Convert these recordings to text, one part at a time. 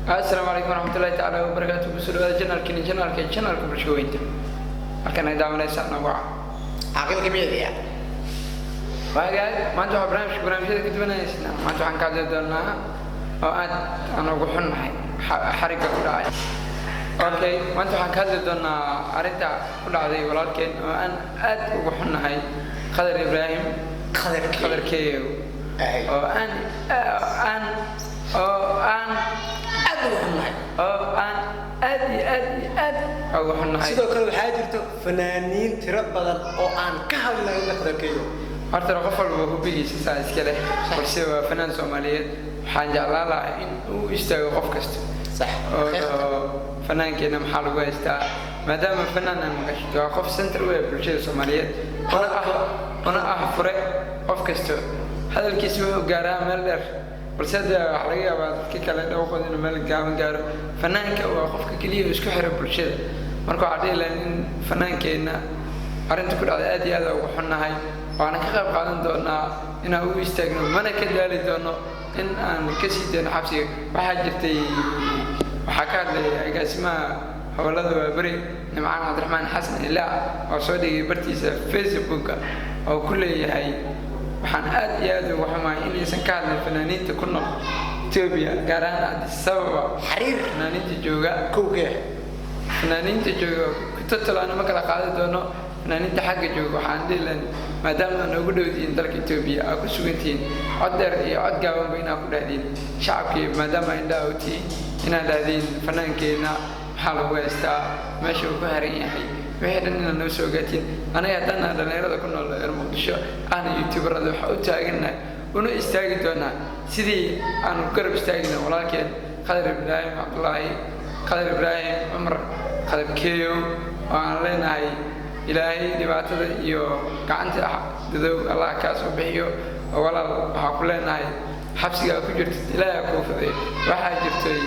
السلام عليكم ورحمة الله تعالى وبركاته. بسرعة جنرال برشوينته. أكن هذا من السنة وعاء. عقل كبير يعني. فقال ما أنتوا برنامج كنت بنايسنا. ما أنتوا عن كذا دورنا. أنا أقول حركة كلها. أوكي ما أنتوا عن كذا دورنا. أريد كل هذه ولكن أنا أقول هاي خضر إبراهيم. خضر كيو. وأن أو حنا sidoo kale waxa jirto fanaaniin tiro badan oo aan ka hadlayn qadarkeeyo horta qof walba uu bigiisa saa iska leh balse waa fanaan Soomaaliyeed waxaan jeclaan lahaa in uu istaago qof kasta sax fanaankeenna maxaa lagu haystaa maadaama fanaan aan maqasho waa qof center weey bulshada Soomaaliyeed ana fure qof kasta hadalkiisa wuxuu gaaraa meel dheer balse waxa laga yaabaa dadka kale dhawqood inuu meel gaaban gaaro fanaanka waa qofka kaliya isku xira bulshada marka waxa dhiilaan in fanaankeenna arinta ku dhacday aad iyo aad ugu xunnahay waana ka qayb qaadan doonaa inaan u istaagno mana ka daali doono in aan ka sii dayno xabsiga waxaa jirtay waxaa ka hadlay agaasimaha hawlada waabari nimcaan cabdiraxmaan xasan ilaa oo soo dhigay bartiisa facebooka oo ku leeyahay waxaan aad iyo aad ugu xumahay inaysan ka hadlin fanaaniinta ku nool Itoobiya gaar ahaan Addis Ababa xiriir fanaaniinta jooga fanaaniinta jooga ku tatalaana ma kala qaadi doono fanaaniinta xagga jooga waxaan dhilan maadaama aan ugu dhowdiin dalka Itoobiya aad ku sugantiin cod dheer iyo cod gaaban ba inaad ku dhahdeen shacabkii maadaama indhaha u tihiin inaad dhahdeen fanaankeenna maxaa lagu haystaa meesha uu ku xiran yahay wixii dhan inaan noo soo gaatiin anaga haddana dhalinyarada ku nool reer Muqdisho aan youtuberada waxa u taaganahay una istaagi doonaa sidii aan garab istaagna walaalkeen Khadar Ibrahim Abdullahi Khadar Ibrahim Umar Khadar Keyo aan leenahay ilaahay dhibaatada iyo gacanta dadow Allah ka soo bixiyo walaal waxa ku leenahay xabsiga ku jirto ilaahay ku fuday waxa jirtay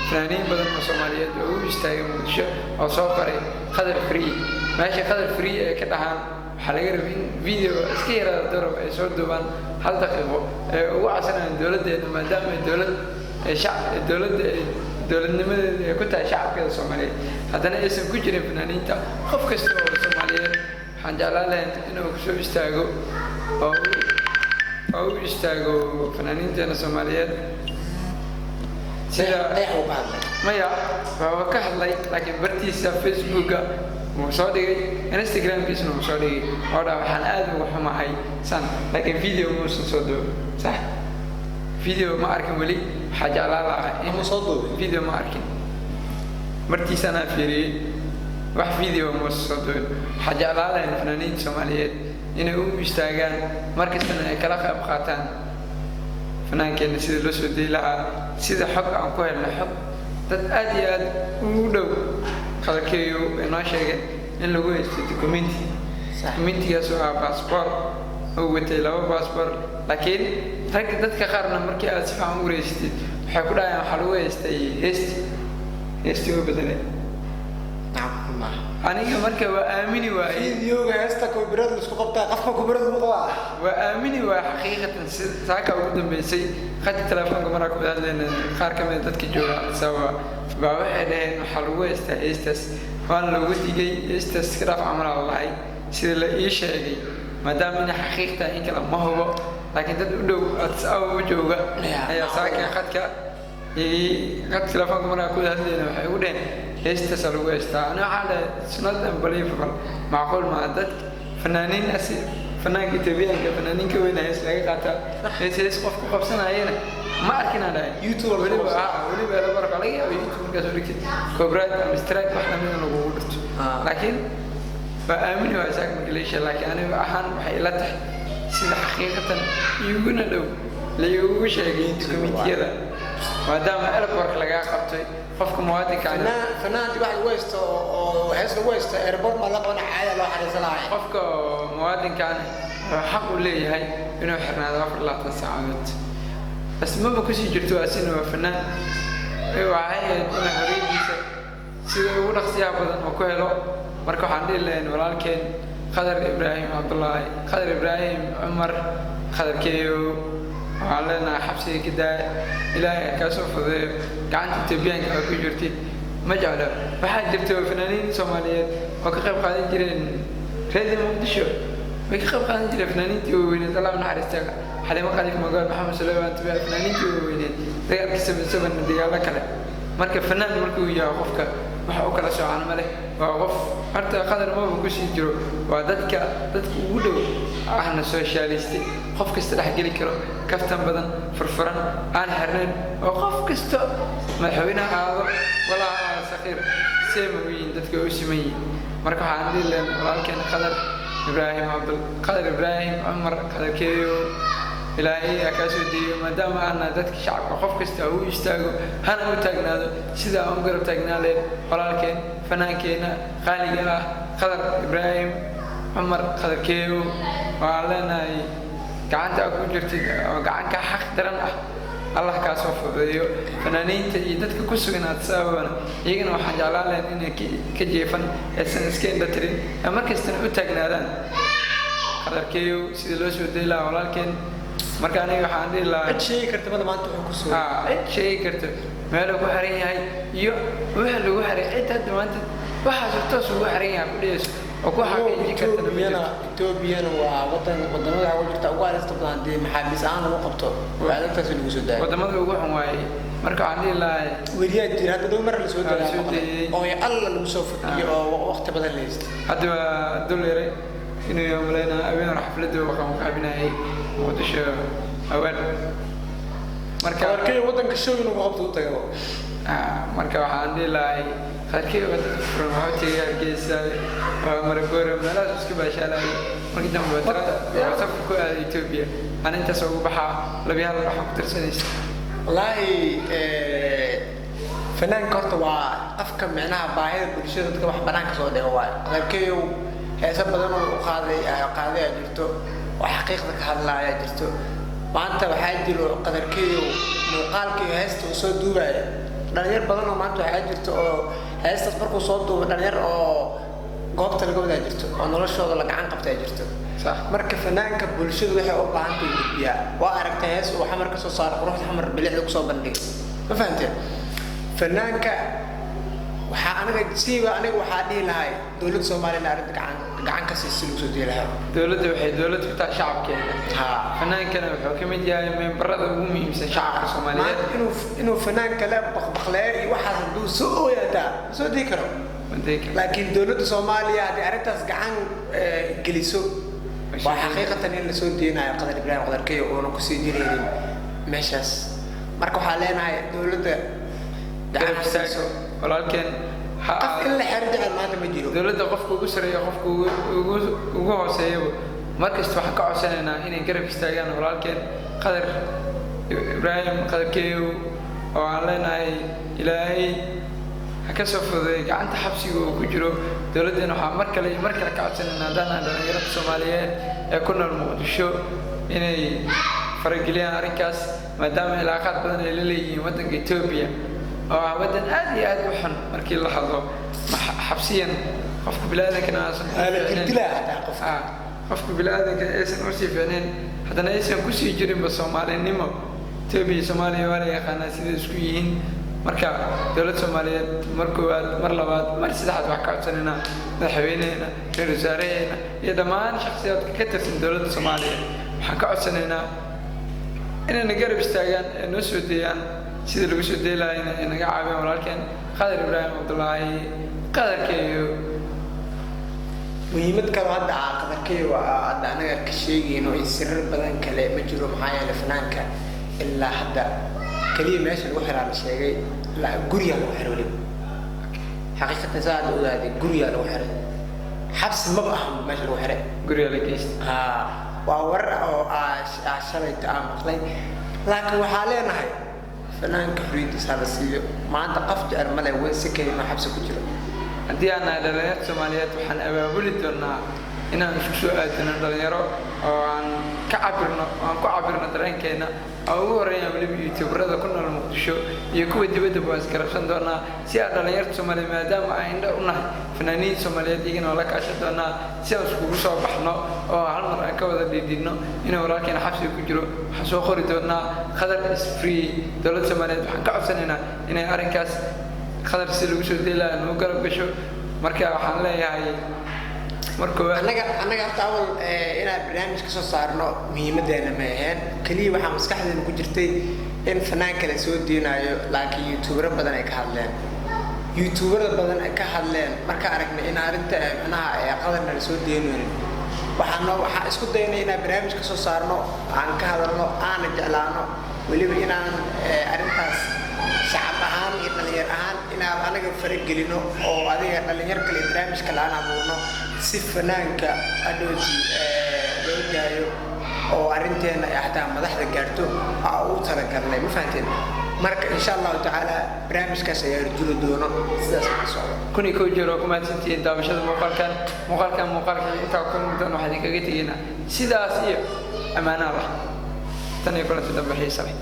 fanaaniin badan oo Soomaaliyeed oo u istaagay Muqdisho oo soo qoray Khadar Free meesha Khadar Free ee ka dhahan waxa laga rabay in video iska yaraada daro ay soo duubaan hal daqiiqo ee ugu casanaan dawladdeena maadaama dawladnimadeeda ay ku tahay shacabka Soomaaliyeed haddana aysan ku jirin fanaaniinta qof kasta oo Soomaaliyeed waxaan jeclaan lahaa inuu ku soo istaago oo u istaago fanaaniinteena Soomaaliyeed sida maya waa ka hadlay laakiin bartiisa Facebooka wuu soo dhigay Instagram-kiisana wuu soo dhigay oo waxaan aad ugu xumahay laakiin video ma soo duubay sax video ma arkin wali waxa jeclaan lahaa inuu soo duubay video ma arkin martiisana fiiriyay wax video ma soo duubay waxa jeclaan lahaa fanaaniinta Soomaaliyeed inay u istaagaan markastana ay kala qayb qaataan fanaankeenna sida loo soo deey lahaa sida xog aan ku helno xog dad aad iyo aad ugu dhow qalkeeyo inoo sheegay in lagu haysto documentigaas oo passport oo watay laba passport laakiin dadka qaarna markii aad si fiican u wareysatid waxay ku dhahayaan waxa lagu haystay heesti oo bedelay aniga marka waa aamini waayay videoga heesta kubrad isku qabtaa qafka kubrad u qabaa waa aamini waa xaqiiqatan saaka ugu dambeysay qad telefoonka markaa ku hadlayna qaar ka mid dadka jooga sababa baa waxay dhaheen waxa lagu haystaa heestas waan lagu digay heestas kiraaf amal Allah sida la ii sheegay maadaama in xaqiiqta in kala ma hubo laakiin dad u dhow oo jooga ayaa saaka qadka telefoonka markaa ku hadlayna waxay ugu dhaheen heestas lagu haystaa ana waxa sunnad unbelievable macquul ma dad fanaaniin fanaanka Itoobiyaanka fanaaniinka weyn ay islaga qaata hees qof ku qabsanayna ma arkina dhahay YouTube waliba la barqa laga yaabo YouTube ka soo dhigtay copyright ama strike wax la mid ah lagu dhirto laakiin ba aamin waa isaga magaleesha laakiin aniga ahaan waxay ila tahay sida xaqiiqatan iyaguna dhow la igu sheegay dukumentiyada maadaama airport laga qabtay qofka muwaadinka fanaanti wax lagu haysto oo hees lagu haysto airport ma la qabana caadi loo xariisanayo qofka muwaadinka xaq u leeyahay inuu xirnaado 24 saacadood bas ma ku sii jirto asina waa fanaan waxay inuu xariijiisa sida ugu dhaqsiyaha badan oo ku helo marka waxaan dhihi lahayn walaalkeen Khadar Ibrahim Abdullahi Khadar Ibrahim Umar Khadar Keyo waxaan leenahay xabsiga ka daaya ilaahay kaa soo fududeeyo gacanta etoobiyaanka aa ku jirtid ma jeclo waxaa jirta fanaaniin soomaaliyeed oo ka qayb qaadan jireen reer muqdisho way ka qayb qaadan jireen fanaaniintii waaweyneed allah u naxariista xaliimo khaliif magaal maxamed suleymaan tabiic fanaaniintii waaweyneed dagaalkii saban dagaalo kale marka fanaan markuu yahay qofka waxa u kala soocan ma leh waa qof horta qadar maba ku sii jiro waa dadka ugu dhow ahna socialiste qof kasta dhex geli karo kaftan badan furfuran aan xirnayn oo qof kasta madaxweynaha aado walaa saqiir seema weyn dadka u siman yihiin marka waxaan dhihi lahayn walaalkeena qadar ibraahim cumar qadar keeyo ilaahay kaa soo deeyo maadaama aana dadka shacabka qof kasta u istaago hana u taagnaado sida aan u garab taagnaa leen walaalkeen fanaankeenna qaaliga ah qadar ibraahim cumar qadar keeyo waxaan leenahay gacanta ku jirtid oo gacanka xaq daran ah allah kaa soo fududeeyo fanaaniinta iyo dadka ku sugan aad sababana iyagana waxaan jeclaan lahayn inay ka jeefan aysan iska indha tirin ee markastana u taagnaadaan qadar keeyo sida loo soo deyi lahaa walaalkeen marka aniga waxaan dhihi lahaa cid sheegi karta mada maanta wuxuu ku sugan cid sheegi karta meeluu ku xiran yahay iyo wixii lagu xiray cid hadda maanta waxaas toos ugu xiran yahay ku dhigayso oo ku xaqiijin karta Etoobiyana waa wadamada waxa jirta ugu halista badan dee maxaabiis aan lagu qabto oo adagtaas lagu soo daayo wadamada ugu xun waaye marka waxaan dhihi lahaa weriyaa jira hadda dhow mar la soo daayo oo alla lagu soo fadhiyo oo waqti badan la haysto hadda waa dul yaray inuu yoomaleyna habeen xafladda waxaan qaabinayay muqdisho awaan marka arkay wadanka show inuu qabto u tago marka waxaan dhihi lahay qaarkii wadanka furan waxa tagay Hargeysa Maragore meelahaas isku baashaalay markii dambe safar ku aaday Ethiopia aan intaas ugu baxaa labiyaal waxa ku tirsanaysa wallahi fanaanka horta waa afka macnaha baahida bulshada dadka wax banaanka soo dhigo waa qaarkii heesa badan oo qaaday jirto oo xaqiiqda ka hadlaaya jirto maanta waxaa jiro qadarkeeyo muuqaalkii heesta soo duubaya dhalinyar badan oo maanta waxaa jirto oo heestaas markuu soo duubo dhalinyar oo goobta laga wadaa jirto oo noloshooda la gacan qabtaa jirto marka fanaanka bulshadu waxay u baahan tahay gudbiyaa waa aragtay hees uu xamar ka soo saaro quruxda xamar bilicda ku soo bandhigay ma fahanteen fanaanka waxaa aniga waxaa dhihi lahay dowladda Soomaaliya arrinta gacan ka siisay lagu soo diiri lahaa dowladda waxay dowlad ku tahay shacabkeeda fanaankana wuxuu ka mid yahay membarada ugu muhiimsan shacabka Soomaaliyeed inuu fanaanka la baqbaqleeyo iyo waxaas haduu soo ooyaataa soo dii karo laakiin dowladda Soomaaliya haddii arrintaas gacan geliso waa xaqiiqatan in la soo diinayo qadar Ibraahim qadarkeeyo oo ku sii diraynin meeshaas marka waxaa leenahay dowladda gacan siiso walaalkeen in la xirjaa maanta ma jiro dowladda qofka ugu sareeyo qofka ugu hooseeyo markasta waxaan ka codsanaynaa inay garab istaagaan walaalkeen qadar Ibraahim qadarkeeyo oo aan leenahay ilaahay ha ka soo fududeeyo gacanta xabsiga uu ku jiro dowladdeena waxaa mar kale ka codsanaynaa haddaan dhalinyarada Soomaaliyeed ee ku nool Muqdisho inay farageliyaan arrinkaas maadaama ilaaqaad badan ay la leeyihiin waddanka Ethiopia oo wadan aad iyo aad u xun markii la hadlo xabsiyan qofka bilaadanka qofka bilaadanka aysan u sii fiicneen haddana aysan ku sii jirinba Soomaalinimo Ethiopia Soomaaliya waa la yaqaanaa sida isku yihiin marka dowladda Soomaaliyeed mar koowaad mar labaad mar saddexaad wax ka codsanaynaa madaxweynaheena ra'iisul wasaaraheena iyo dhammaan shakhsiyaadka ka tirsan dowladda Soomaaliyeed waxaan ka codsanaynaa inayna garab istaagaan ee noo soo deeyaan sida lagu soo deelayo inay naga caawiyaan walaalkeen qadar Ibraahim Abdullaahi qadarkeeyo muhiimad kale hadda qadarkeeyo hadda anaga ka sheegayno in sirr badan kale ma jiro maxaa yeelay fanaanka ilaa hadda kaliya meesha lagu xiraa la sheegay la guriga lagu xiray wali xaqiiqatan saad ogaaday guriga lagu xiray xabsi ma aha meesha lagu xiray guriga la geystay waa war oo shalay taa maqlay laakiin waxaa leenahay fanaanka xuridiisa la siiyo maanta qof jecel male way si kale ma xabsi ku jiro haddii aan dhalinyarada Soomaaliyeed waxaan abaabuli doonaa inaan isku soo aadino dhalinyaro oo aan ku cabirno dareenkeena oo ugu horeeyaan weliba youtuberada ku nool muqdisho iyo kuwa dibadda waan isgarabsan doonaa si aan dhalinyarta Soomaaliyeed maadaama ay indha u nahay fanaaniin Soomaaliyeed iyagana la kaashan doonaa si aan iskugu soo baxno oo hal mar aan ka wada dhiidino inuu walaalkeena xabsiga ku jiro waxaan soo qori doonaa Khadar is free dowladda Soomaaliyeed waxaan ka codsanaynaa inay arrinkaas Khadar si lagu soo deelaan oo garab gasho marka waxaan leeyahay anaga horta awal inaan barnaamij ka soo saarno muhiimadeena ma ahayn kaliya waxaa maskaxdeena ku jirtay in fanaanka la soo diinayo laakiin youtubero badan ay ka hadleen marka aragnay in arrinta macnaha qadarna la soo diinaynin waxaan isku daynay inaan barnaamij ka soo saarno aan ka hadalno aan jeclaano weliba inaan arrintaas shacab ahaan iyo dhalinyar ahaan inaan anaga faragelino oo adiga dhalinyar kale barnaamij kale aan abuurno si fanaanka adhooti loo jaayo oo arrinteena xataa madaxda gaarto ugu talagalnay ma fahanteen marka insha allahu tacaala barnaamijkaas ayaa rajuli doono sidaas ka socdo kuni ku jiro kuma tintiin daabashada muuqaalkan inta ku muddo waxaan kaga tegaynaa sidaas iyo amaana Allah tan iyo kulanti dambe xiiso leh